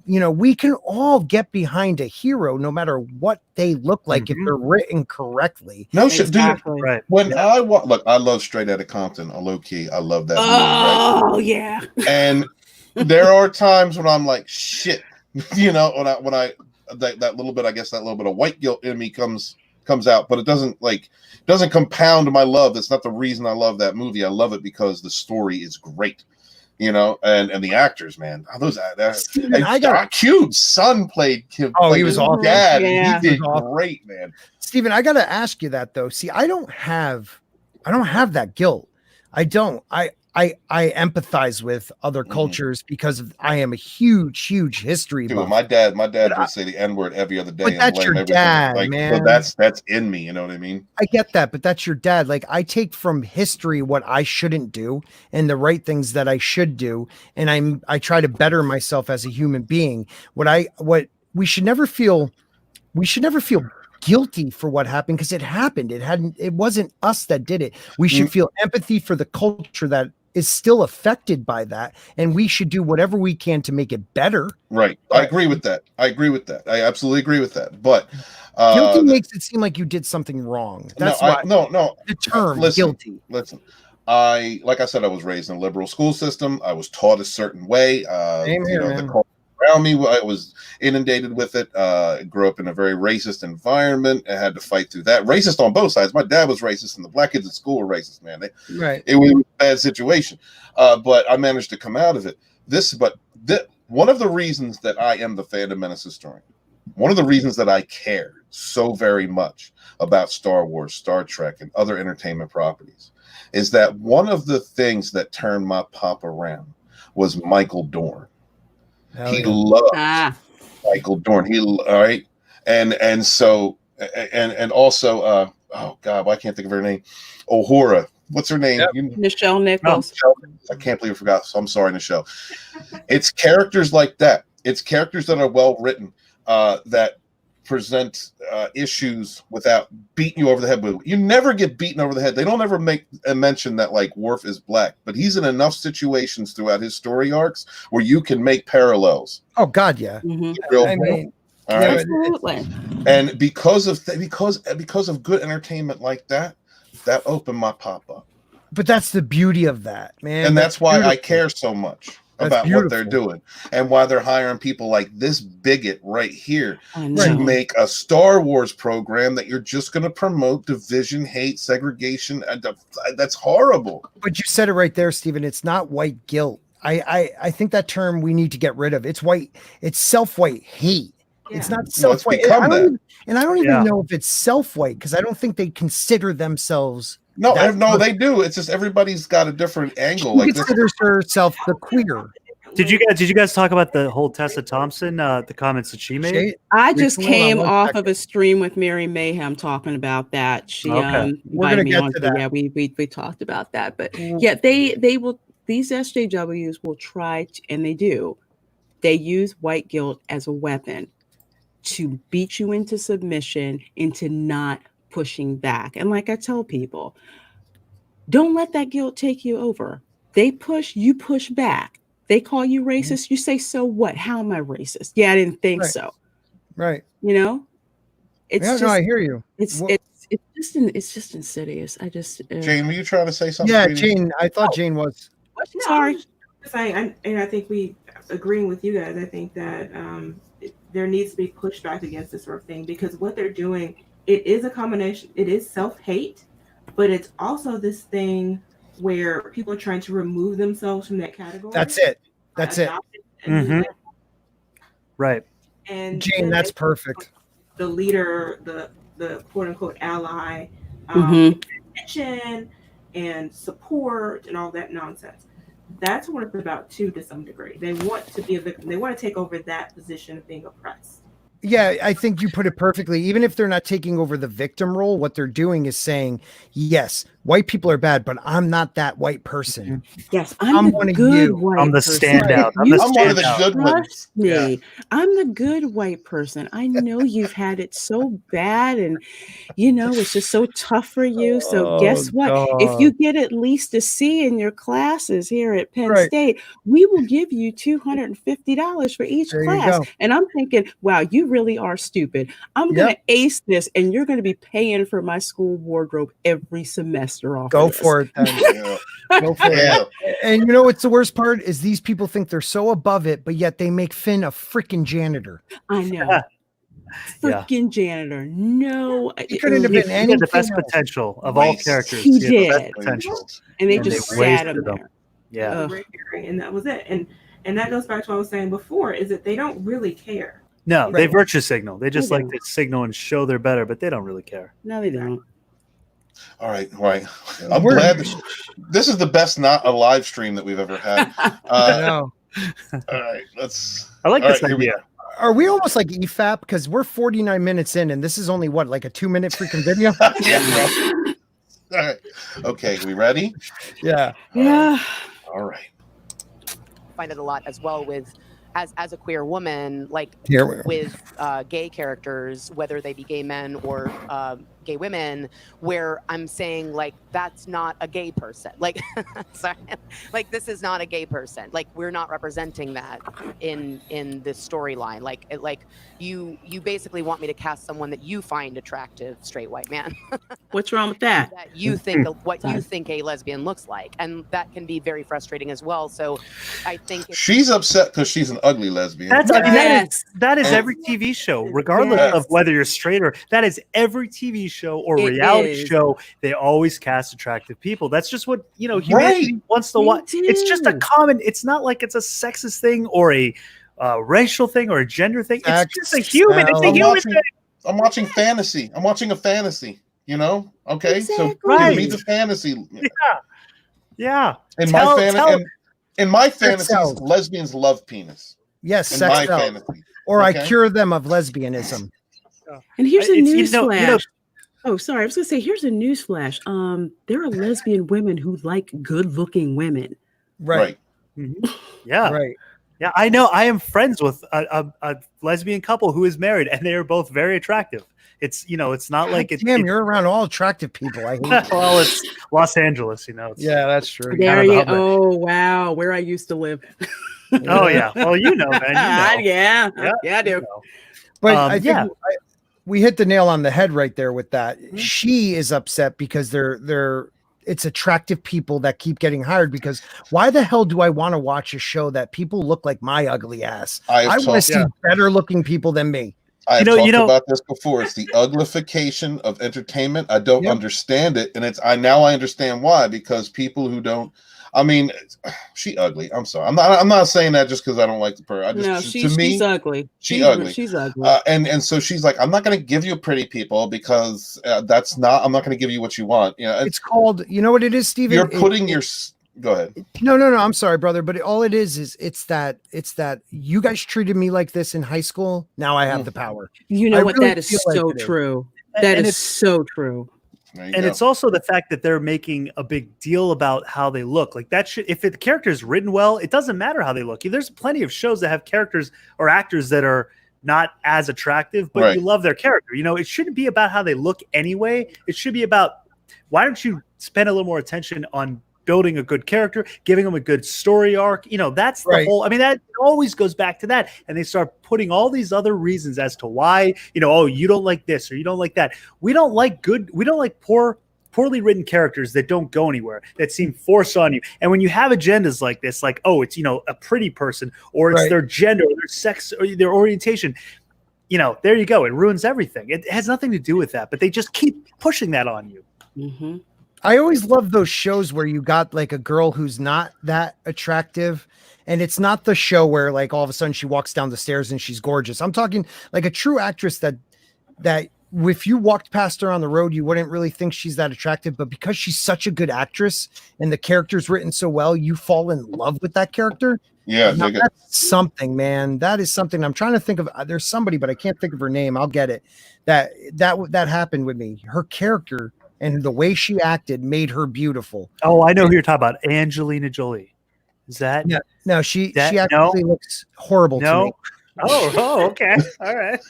You know, we can all get behind a hero no matter what they look like if they're written correctly. No shit, dude. Right. When I love Straight Outta Compton, low key. I love that movie. Oh, yeah. And there are times when I'm like, shit, you know, when I that little bit, I guess that little bit of white guilt in me comes out, but it doesn't compound my love. That's not the reason I love that movie. I love it because the story is great, you know, and the actors, man. Cube's son played Kim. Oh, he was awesome. Dad, he did great, man. Steven, I got to ask you that though. See, I don't have I don't have that guilt. I don't. I empathize with other cultures because I am a huge history buff. My dad would say the N-word every other day. But that's your dad, man. So that's in me. You know what I mean? I get that, but that's your dad. Like, I take from history what I shouldn't do and the right things that I should do, and I try to better myself as a human being. What we should never feel guilty for what happened, because it happened. It wasn't us that did it. We should feel empathy for the culture that is still affected by that, and we should do whatever we can to make it better. Right. I agree with that. I absolutely agree with that. But guilty makes it seem like you did something wrong. That's no. The term guilty. Listen, like I said, I was raised in a liberal school system. I was taught a certain way. Same here, man. The culture around me, I was inundated with it. I grew up in a very racist environment. I had to fight through that. Racist on both sides. My dad was racist, and the black kids at school were racist, man. It was a bad situation. But I managed to come out of it. One of the reasons that I am the Fandom Menace historian, one of the reasons that I care so very much about Star Wars, Star Trek, and other entertainment properties is that one of the things that turned my pop around was Michael Dorn. He loved Michael Dorn. And also oh God, I can't think of her name. Uhura. What's her name? Yep. Nichelle Nichols. I can't believe I forgot. So I'm sorry, Nichelle. It's characters like that. It's characters that are well written, that present issues without beating you over the head with. You never get beaten over the head. They don't ever make a mention that like Worf is black, but he's in enough situations throughout his story arcs where you can make parallels. Oh God, yeah. Absolutely. And because of good entertainment like that, that opened my pop up. But that's the beauty of that, man. And that's why I care so much about what they're doing and why they're hiring people like this bigot right here to make a Star Wars program that you're just going to promote division, hate, segregation. And that's horrible. But you said it right there, Stephen. It's not white guilt. I think that term we need to get rid of. It's self-white hate. Yeah. It's not self-white. I don't even know if it's self-white, because I don't think they consider themselves. No, they do. It's just everybody's got a different angle. She considers herself the queer. Did you guys talk about the whole Tessa Thompson, the comments that she made? I just came off of a stream with Mary Mayhem talking about that. She we're gonna get to that. Yeah, we talked about that. But yeah, they will. These SJWs will try to, and they do. They use white guilt as a weapon to beat you into submission, into not pushing back. And like I tell people, don't let that guilt take you over. They push, you push back. They call you racist, you say, so what? How am I racist? Yeah, I didn't think so. Right. You know? I hear you. It's just insidious. Jane, were you trying to say something? Yeah, Jane, I thought Jane was. Sorry. I think we agreeing with you guys. I think that there needs to be pushback against this sort of thing, because what they're doing, it is a combination. It is self-hate, but it's also this thing where people are trying to remove themselves from that category. That's it. Mm-hmm. Right. And Jane, that's perfect. The leader, the quote unquote ally, attention and support and all that nonsense. That's what it's about too, to some degree. They want to be a victim. They want to take over that position of being oppressed. Yeah, I think you put it perfectly. Even if they're not taking over the victim role, what they're doing is saying, yes, white people are bad, but I'm not that white person. Yes, I'm one of you. I'm the standout. I'm one of the good ones. Me. I'm the good white person. I know you've had it so bad, and it's just so tough for you. So guess what? God. If you get at least a C in your classes here at Penn State, we will give you $250 for each class. And I'm thinking, wow, you really are stupid. I'm going to ace this, and you're going to be paying for my school wardrobe every semester off. Go for it then. Go for it. And what's the worst part is these people think they're so above it, but yet they make Finn a freaking janitor. I know. Freaking janitor. No, he couldn't have been any the best potential of all characters. He did. Potential. And they just sat him there. Yeah. And that was it. And that goes back to what I was saying before, is that they don't really care. No, they virtue signal. They just like to signal and show they're better, but they don't really care. No, they don't. All right. I'm glad this is the best not a live stream that we've ever had. I know. All right, I like this here we idea. Are we almost like EFAP? Because we're 49 minutes in, and this is only what, like a 2-minute freaking video? Yeah. All right. Okay, we ready? Yeah. Yeah. All right. Find it a lot as well with as a queer woman, like Here with gay characters, whether they be gay men or gay women, where I'm saying like that's not a gay person. Like, sorry, like this is not a gay person. Like we're not representing that in this storyline. Like you basically want me to cast someone that you find attractive, straight white man. What's wrong with that? That you think what you think a lesbian looks like, and that can be very frustrating as well. So I think She's upset because she's an ugly lesbian. That's I mean, Yes. that is every TV show, regardless Yes. of whether you're straight or that is every TV show or It reality is. show. They always cast attractive people. That's just what humanity wants to Me watch. It's just a too. common. It's not like it's a sexist thing or a racial thing or a gender thing. It's just a human. It's a human thing. I'm watching fantasy. I'm watching a fantasy. You know? Okay, so Exactly. give me the fantasy. Yeah. In Tell- my fantasies, sells. lesbians love penis. Yes, In sex my sells. fantasy. Or I Okay. cure them of lesbianism. And here's a It's- news flash. know- Oh, sorry. I was going to say, here's a news flash. There are lesbian women who like good-looking women. Right. Yeah. Right. Yeah, I know. I am friends with a lesbian couple who is married, and they are both very attractive. It's it's not like it's. Damn, you're around all attractive people. I hate Well, it's Los Angeles, It's, Yeah, that's true. There Kind of you the hub. Oh, wow. Where I used to live. Oh yeah. Well, man. You know. Yeah, I do. you know. But I think yeah. we hit the nail on the head right there with that. Mm-hmm. She is upset because it's attractive people that keep getting hired, because why the hell do I want to watch a show that people look like my ugly ass? I want to see better looking people than me. I've talked about this before. It's the uglification of entertainment. I don't understand it, and now I understand why. Because people who don't, I mean, she ugly. I'm sorry. I'm not saying that just because I don't like the person. She's ugly. She's ugly. She's ugly. And so she's like, I'm not going to give you pretty people because I'm not going to give you what you want. It's called. You know what it is, Steven? You're putting your. Go ahead. No. I'm sorry, brother. But all it is it's that you guys treated me like this in high school. Now I have the power. You know what? That is so true. That is so true. And it's also the fact that they're making a big deal about how they look. Like that should, if the character is written well, it doesn't matter how they look. There's plenty of shows that have characters or actors that are not as attractive, but you love their character. It shouldn't be about how they look anyway. It should be about, why don't you spend a little more attention on building a good character, giving them a good story arc. That's the whole, I mean, that always goes back to that. And they start putting all these other reasons as to why, oh, you don't like this or you don't like that. We don't like poorly written characters that don't go anywhere, that seem forced on you. And when you have agendas like this, like, oh, it's, a pretty person, or it's their gender, or their sex, or their orientation, there you go. It ruins everything. It has nothing to do with that, but they just keep pushing that on you. Mm-hmm. I always love those shows where you got like a girl who's not that attractive, and it's not the show where like all of a sudden she walks down the stairs and she's gorgeous. I'm talking like a true actress that if you walked past her on the road, you wouldn't really think she's that attractive, but because she's such a good actress and the character's written so well, you fall in love with that character. Yeah, that's something, man. That is something. I'm trying to think of. There's somebody, but I can't think of her name. I'll get it. That happened with me. Her character and the way she acted made her beautiful. Oh, I know who you're talking about. Angelina Jolie. Is that? No, she actually looks horrible to me. Oh, okay. All right.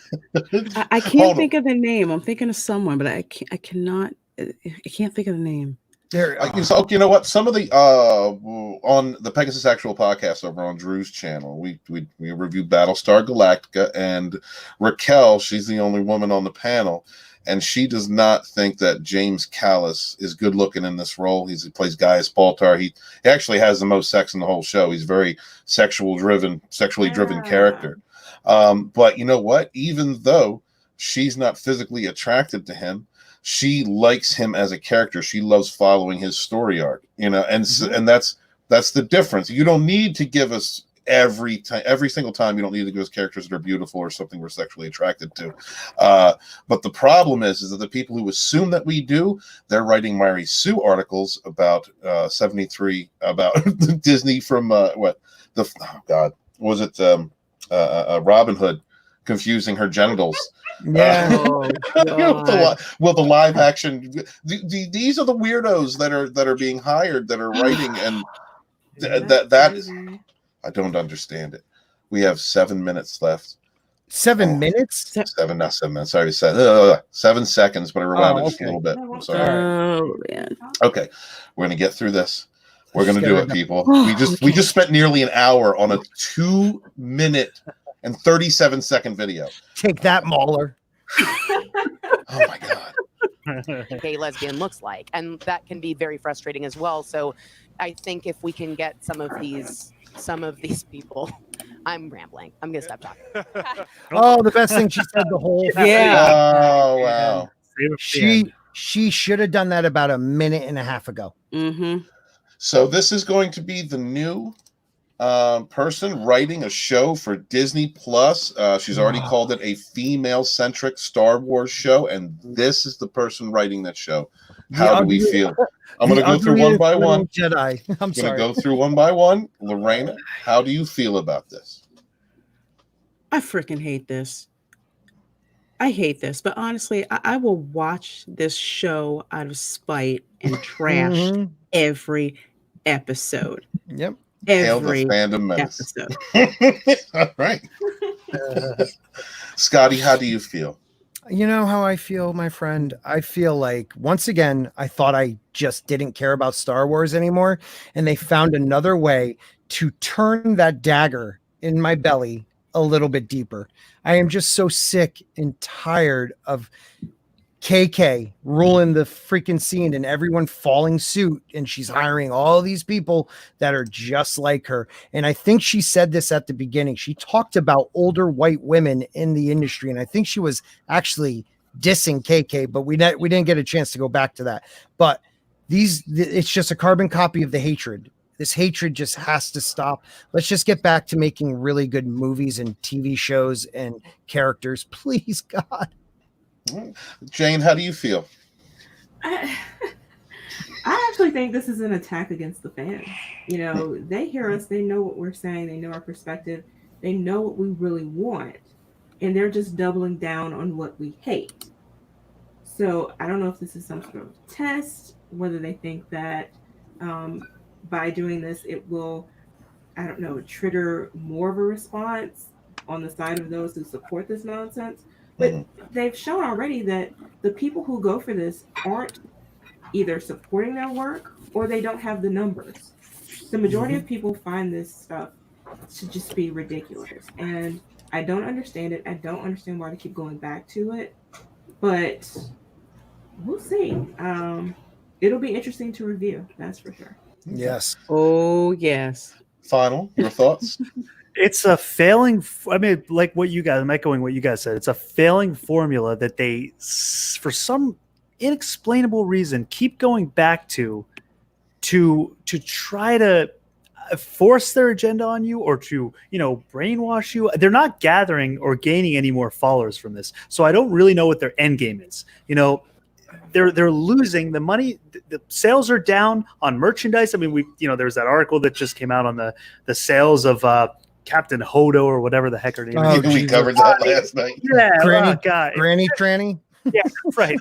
I can't think of the name. I'm thinking of someone, but I can't think of the name. So, you know what? Some of the on the Pegasus Actual podcast over on Drew's channel, we reviewed Battlestar Galactica, and Raquel, she's the only woman on the panel, and she does not think that James Callis is good looking in this role. He plays Gaius Baltar. He actually has the most sex in the whole show. He's very sexually driven character. But you know what? Even though she's not physically attracted to him, she likes him as a character. She loves following his story arc, and that's the difference. You don't need to give us every single time. You don't need to go as characters that are beautiful or something we're sexually attracted to. But the problem is that the people who assume that we do, they're writing Mary Sue articles about 73 about Disney from Robin Hood confusing her genitals. Yeah. Will the live action? These are the weirdos that are being hired, that are writing, and that is, I don't understand it. We have 7 minutes left. 7 minutes? Not 7 minutes. Sorry, 7 seconds, but I rewound it just a little bit. I'm sorry. Oh man. Okay, we're gonna get through this. We're gonna do it, people. Oh, We just spent nearly an hour on a 2 minute and 37-second video. Take that, Mauler. Oh my god. Gay lesbian looks like, and that can be very frustrating as well. So I think if we can get some of these people, I'm rambling, I'm gonna stop talking. Oh, the best thing she said the whole Oh wow. She should have done that about a minute and a half ago. So this is going to be the new person writing a show for Disney Plus. She's already called it a female-centric Star Wars show, and this is the person writing that show. How do we feel? I'm going to go through one by one. Jedi. I'm going to sorry. go through one by one. Lorena, how do you feel about this? I freaking hate this. I hate this, but honestly, I will watch this show out of spite and trash every episode. Yep. Hail the Every Fandom Menace. episode. All right. Scotty, how do you feel? You know how I feel, my friend? I feel like, once again, I thought I just didn't care about Star Wars anymore, and they found another way to turn that dagger in my belly a little bit deeper. I am just so sick and tired of KK ruling the freaking scene and everyone following suit, and she's hiring all these people that are just like her. And I think she said this at the beginning. She talked about older white women in the industry, and I think she was actually dissing KK, but we didn't get a chance to go back to that. But it's just a carbon copy of the hatred. This hatred just has to stop. Let's just get back to making really good movies and TV shows and characters, please, God. Jane, how do you feel? I actually think this is an attack against the fans. You know, they hear us, they know what we're saying, they know our perspective, they know what we really want, and they're just doubling down on what we hate. So I don't know if this is some sort of test, whether they think that by doing this, it will, I don't know, trigger more of a response on the side of those who support this nonsense. But they've shown already that the people who go for this aren't either supporting their work or they don't have the numbers. The majority of people find this stuff to just be ridiculous. And I don't understand it. I don't understand why they keep going back to it. But we'll see. It'll be interesting to review. That's for sure. Yes. Oh, yes. Final, your thoughts? It's a failing. I mean, like what you guys, I'm echoing what you guys said. It's a failing formula that they, for some inexplainable reason, keep going back to try to force their agenda on you or to, brainwash you. They're not gathering or gaining any more followers from this. So I don't really know what their end game is. They're losing the money. The sales are down on merchandise. I mean, there's that article that just came out on the sales of Captain Hodo or whatever the heck her name is. We covered that last night. Yeah, Granny Tranny. Yeah, right.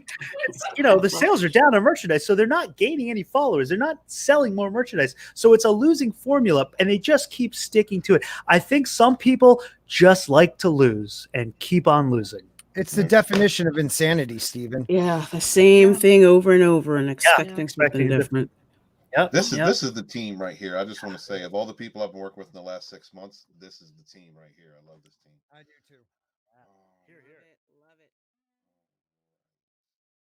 The sales are down on merchandise, so they're not gaining any followers. They're not selling more merchandise. So it's a losing formula, and they just keep sticking to it. I think some people just like to lose and keep on losing. It's the definition of insanity, Stephen. Yeah, the same thing over and over and expecting something different. Yep. This is the team right here. I just want to say, of all the people I've been working with in the last 6 months, this is the team right here. I love this team. I do too. Here, here.